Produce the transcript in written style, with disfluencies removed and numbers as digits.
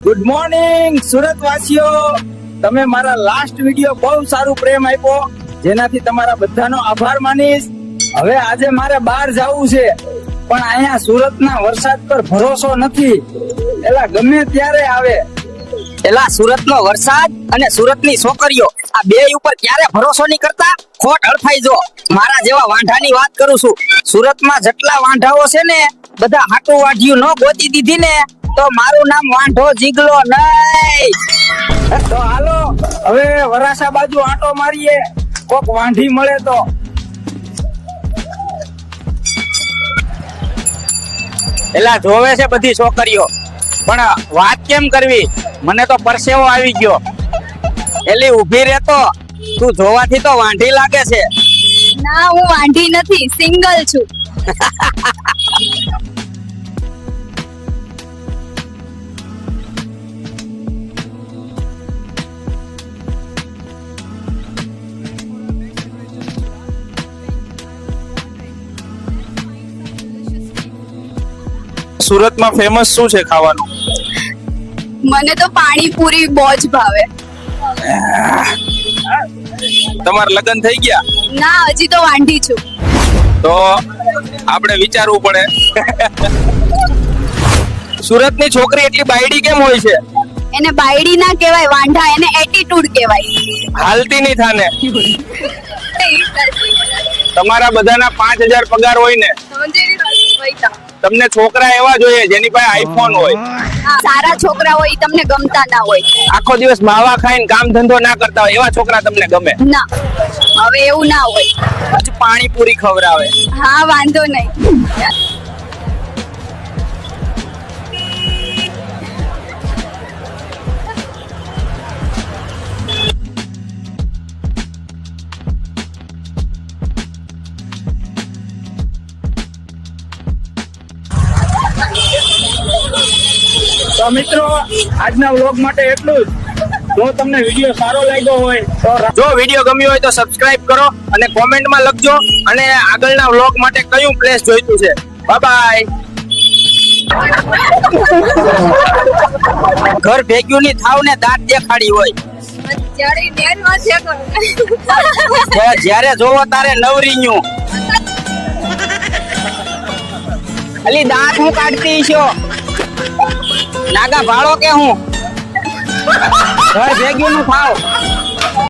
Good morning Surat વાસીઓ, તમે મારા last video બહુ સારું પ્રેમ આપ્યો, જેનાથી તમારા બધાનો આભાર માનીશ. હવે આજે મારે બહાર જવું છે, પણ અહીંયા સુરતના વરસાદ પર ભરોસો નથી. એલા ગમે ત્યારે આવે. એલા સુરતનો વરસાદ અને સુરતની છોકરીઓ, આ બે ઉપર ક્યારે ભરોસો નહીં કરતા. ખોટ હડફાઈ જો. મારા જેવા વાંઢાની વાત કરું છું. સુરતમાં જેટલા વાંઢાઓ છે ને, બધા હાટું વાઢિયું ન ગોતી દીધી ને તો મારું નામ વાંઢો જીગલો નહીં. તો હાલો હવે વરાસા બાજુ આંટો મારીએ, કોક વાંઢી મળે તો. એલા જોવે છે બધી છોકરીઓ, પણ વાત કેમ કરવી? મને તો પરસેવો આવી ગયો. એલી ઊભી રહેતો, તું જોવાથી તો વાંઢી લાગે છે. ના, હું વાંઢી નથી, સિંગલ છું. સુરતમાં ફેમસ શું છે ખાવાનું? મને તો પાણીપુરી બહુ જ ભાવે. તમારા લગ્ન થઈ ગયા? ના, હજી તો વાંઢી છું. તો આપણે વિચારવું પડે. સુરતની છોકરી એટલી બાયડી કેમ હોય છે? એને બાયડી ના કહેવાય, વાંઢા, એને એટીટ્યુડ કહેવાય. હાલતી નહીં થાને. તમારા બધાના 5000 પગાર હોય ને, તમને છોકરા એવા જોઈએ જેની પાસે આઈફોન હોય. સારા છોકરા હોય, ઈ તમને ગમતા ના હોય. આખો દિવસ માવા ખાઈને કામ ધંધો ના કરતા હોય એવા છોકરા તમને ગમે. ના, હવે એવું ના હોય. પાણીપુરી ખવડાવે. હા, વાંધો નહીં. તો મિત્રો, આજના વ્લોગ માટે એટલું જ. જો તમને વિડીયો સારો લાગ્યો હોય તો જો વિડીયો ગમ્યો હોય તો સબસ્ક્રાઇબ કરો અને કોમેન્ટમાં લખજો, અને આગળના વ્લોગ માટે કયું પ્લેસ જોઈતું છે. Bye bye. ઘર ભેગ્યું ની થાવ ને દાંત દેખાડી હોય. જ્યારે જોવો તારે નવરીન્યું. અલી દાંત હું કાઢતી છો? નાગા ભાળો કે હું? ઘર ભેગ્યું નું થાવ.